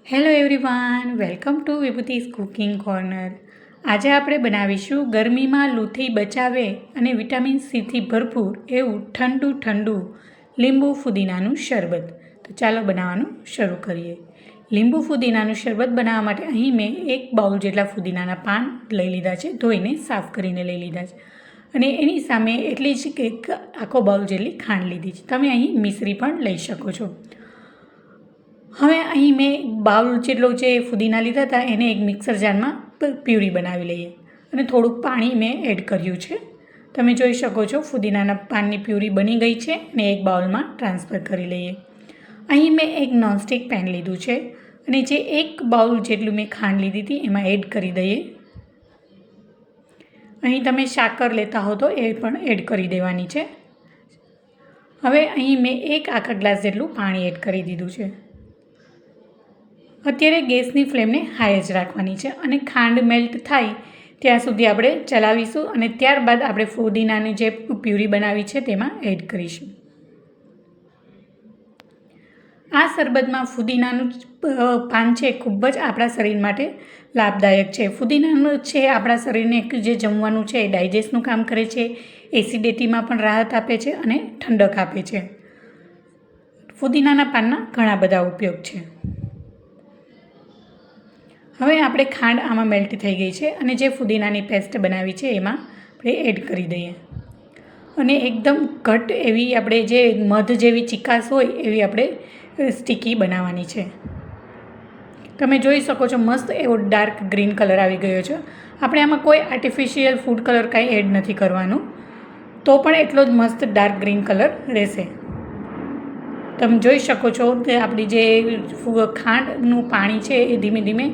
Hello everyone, welcome to વિભૂતિસ cooking corner. આજે આપણે બનાવીશું ગરમીમાં લૂથી બચાવે અને વિટામિન સીથી ભરપૂર એવું ઠંડુ લીંબુ ફુદીનાનું શરબત. તો ચાલો બનાવવાનું શરૂ કરીએ. લીંબુ ફુદીનાનું શરબત બનાવવા માટે અહીં મેં 1 બાઉલ જેટલા ફુદીનાના પાન લઈ લીધા છે, ધોઈને સાફ કરીને લઈ લીધા છે. અને એની સામે એટલી જ એક આખો બાઉલ જેટલી ખાંડ લીધી છે. તમે અહીં મિશ્રી પણ લઈ શકો છો. હવે અહીં મેં બાઉલ જેટલો જે ફુદીના લીધા હતા એને એક મિક્સર જારમાં પ્યુરી બનાવી લઈએ અને થોડુંક પાણી મેં એડ કર્યું છે. તમે જોઈ શકો છો ફુદીનાના પાનની પ્યુરી બની ગઈ છે અને એક બાઉલમાં ટ્રાન્સફર કરી લઈએ. અહીં મેં એક નોનસ્ટિક પેન લીધું છે અને જે 1 બાઉલ જેટલું મેં ખાંડ લીધી હતી એમાં એડ કરી દઈએ. અહીં તમે સાકર લેતા હો તો એ પણ એડ કરી દેવાની છે. હવે અહીં મેં 1 આખા ગ્લાસ જેટલું પાણી એડ કરી દીધું છે. અત્યારે ગેસની ફ્લેમને હાઈ જ રાખવાની છે અને ખાંડ મેલ્ટ થાય ત્યાં સુધી આપણે ચલાવીશું અને ત્યારબાદ આપણે ફુદીનાની જે પ્યુરી બનાવી છે તેમાં એડ કરીશું. આ શરબતમાં ફુદીનાનું પાન છે ખૂબ જ આપણા શરીર માટે લાભદાયક છે. ફુદીનાનું છે આપણા શરીરને જે જમવાનું છે એ ડાયજેસ્ટનું કામ કરે છે, એસિડિટીમાં પણ રાહત આપે છે અને ઠંડક આપે છે. ફુદીનાના પાનના ઘણા બધા ઉપયોગ છે. હવે આપણે ખાંડ આમાં મેલ્ટ થઈ ગઈ છે અને જે ફુદીનાની પેસ્ટ બનાવી છે એમાં આપણે એડ કરી દઈએ અને એકદમ ઘટ એવી આપણે જે મધ જેવી ચીકાશ હોય એવી આપણે સ્ટીકી બનાવવાની છે. તમે જોઈ શકો છો મસ્ત એવો ડાર્ક ગ્રીન કલર આવી ગયો છે. આપણે આમાં કોઈ આર્ટિફિશિયલ ફૂડ કલર કાંઈ એડ નથી કરવાનું, તો પણ એટલો જ મસ્ત ડાર્ક ગ્રીન કલર રહેશે. તમે જોઈ શકો છો કે આપણી જે ખાંડનું પાણી છે એ ધીમે ધીમે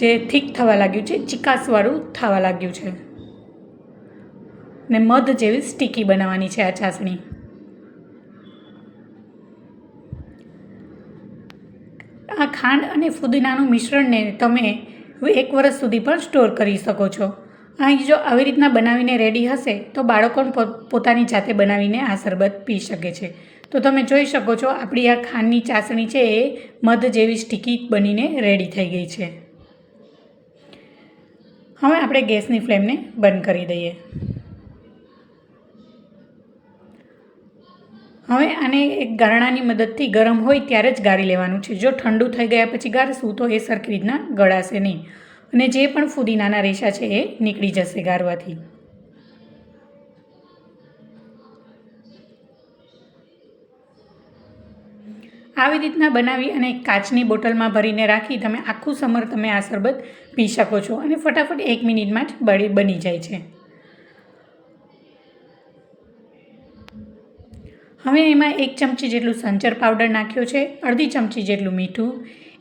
જે થીક થવા લાગ્યું છે, ચીકાશવાળું થવા લાગ્યું છે ને મધ જેવી સ્ટીકી બનાવવાની છે આ ચાસણી. આ ખાંડ અને ફુદીનાનું મિશ્રણને તમે 1 વર્ષ સુધી પણ સ્ટોર કરી શકો છો. અહીં જો આવી રીતના બનાવીને રેડી હશે તો બાળકો પોતાની જાતે બનાવીને આ શરબત પી શકે છે. તો તમે જોઈ શકો છો આપણી આ ખાંડની ચાસણી છે એ મધ જેવી સ્ટીકી બનીને રેડી થઈ ગઈ છે. હવે આપણે ગેસની ફ્લેમને બંધ કરી દઈએ. હવે આને એક ગારણાની મદદથી ગરમ હોય ત્યારે જ ગાળી લેવાનું છે. જો ઠંડુ થઈ ગયા પછી ગાળશું તો એ સરખી રીતના ગળાશે નહીં અને જે પણ ફુદીનાના રેશા છે એ નીકળી જશે ગાળવાથી. આવી રીતના બનાવી અને કાચની બોટલમાં ભરીને રાખી તમે આખું સમર તમે આ શરબત પી શકો છો અને ફટાફટ 1 મિનિટમાં જ બની જાય છે. હવે એમાં 1 ચમચી જેટલું સંચર પાવડર નાખ્યો છે, અડધી ચમચી જેટલું મીઠું,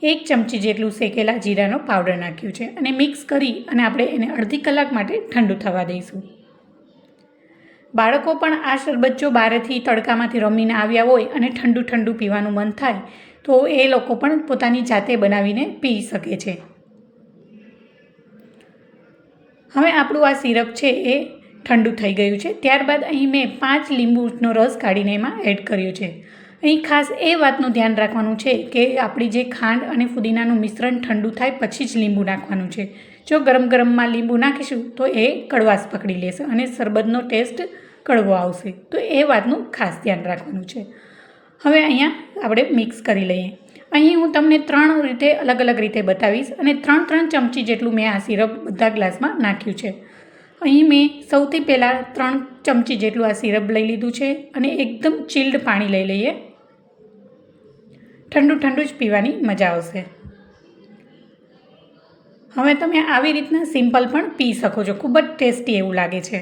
1 ચમચી જેટલું શેકેલા જીરાનો પાવડર નાખ્યું છે અને મિક્સ કરી અને આપણે એને અડધી કલાક માટે ઠંડુ થવા દઈશું. બાળકો પણ આ શરબત જો બહારથી તડકામાંથી રમીને આવ્યા હોય અને ઠંડુ પીવાનું મન થાય તો એ લોકો પણ પોતાની જાતે બનાવીને પી શકે છે. હવે આપણું આ સિરપ છે એ ઠંડુ થઈ ગયું છે. ત્યારબાદ અહીં મેં 5 લીંબુનો રસ કાઢીને એમાં એડ કર્યો છે. અહીં ખાસ એ વાતનું ધ્યાન રાખવાનું છે કે આપણી જે ખાંડ અને ફુદીનાનું મિશ્રણ ઠંડુ થાય પછી જ લીંબુ નાખવાનું છે. જો ગરમમાં લીંબુ નાખીશું તો એ કડવાશ પકડી લેશે અને શરબતનો ટેસ્ટ કડવો આવશે. તો એ વાતનું ખાસ ધ્યાન રાખવાનું છે. હવે અહીંયા આપણે મિક્સ કરી લઈએ. અહીં હું તમને 3 રીતે અલગ રીતે બતાવીશ અને 3 ચમચી જેટલું મેં આ સિરપ બધા ગ્લાસમાં નાખ્યું છે. અહીં મેં સૌથી પહેલાં 3 ચમચી જેટલું આ સિરપ લઈ લીધું છે અને એકદમ ચિલ્ડ પાણી લઈ લઈએ. ઠંડુ જ પીવાની મજા આવશે. હવે તમે આવી રીતના સિમ્પલ પણ પી શકો છો. ખૂબ જ ટેસ્ટી એવું લાગે છે.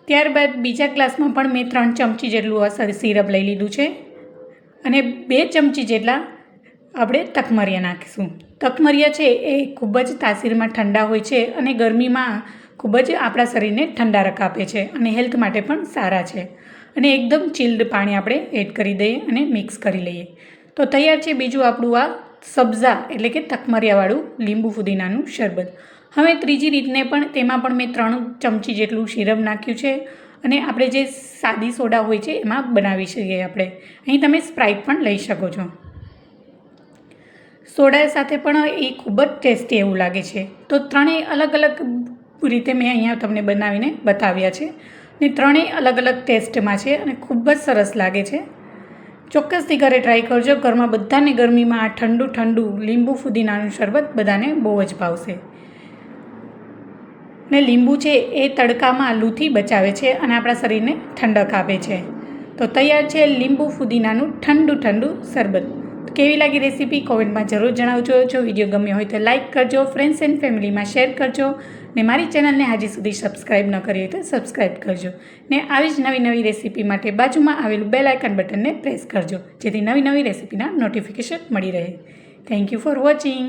ત્યારબાદ બીજા ગ્લાસમાં પણ મેં 3 ચમચી જેટલું સિરપ લઈ લીધું છે અને 2 ચમચી જેટલા આપણે તકમરિયા નાખીશું. તકમરિયા છે એ ખૂબ જ તાસીરમાં ઠંડા હોય છે અને ગરમીમાં ખૂબ જ આપણા શરીરને ઠંડારક આપે છે અને હેલ્થ માટે પણ સારા છે. અને એકદમ ચિલ્ડ પાણી આપણે એડ કરી દઈએ અને મિક્સ કરી લઈએ. તો તૈયાર છે બીજું આપણું આ સબ્ઝા એટલે કે તકમરિયાવાળું લીંબુ ફુદીનાનું શરબત. હવે ત્રીજી રીતને પણ તેમાં પણ મેં 3 ચમચી જેટલું સિરપ નાખ્યું છે અને આપણે જે સાદી સોડા હોય છે એમાં બનાવી શકીએ આપણે. અહીં તમે સ્પ્રાઇટ પણ લઈ શકો છો. સોડા સાથે પણ એ ખૂબ જ ટેસ્ટી એવું લાગે છે. તો ત્રણેય અલગ અલગ રીતે મેં અહીંયા તમને બનાવીને બતાવ્યા છે ને ત્રણેય અલગ અલગ ટેસ્ટમાં છે અને ખૂબ જ સરસ લાગે છે. ચોક્કસથી ઘરે ટ્રાય કરજો. ઘરમાં બધાને ગરમીમાં આ ઠંડુ ઠંડુ લીંબુ ફુદીનાનું શરબત બધાને બહુ જ ભાવશે. ને લીંબુ છે એ તડકામાં લૂથી બચાવે છે અને આપણા શરીરને ઠંડક આપે છે. તો તૈયાર છે લીંબુ ફુદીનાનું ઠંડુ ઠંડુ શરબત. કેવી લાગી રેસીપી કોમેન્ટમાં જરૂર જણાવજો. જો વિડીયો ગમ્યો હોય તો લાઇક કરજો, ફ્રેન્ડ્સ એન્ડ ફેમિલીમાં શેર કરજો ને મારી ચેનલને હજી સુધી સબસ્ક્રાઈબ ન કરી હોય તો સબસ્ક્રાઈબ કરજો ને આવી જ નવી નવી રેસીપી માટે બાજુમાં આવેલું બેલ આઇકન બટનને પ્રેસ કરજો જેથી નવી નવી રેસીપીના નોટિફિકેશન મળી રહે. Thank you for watching.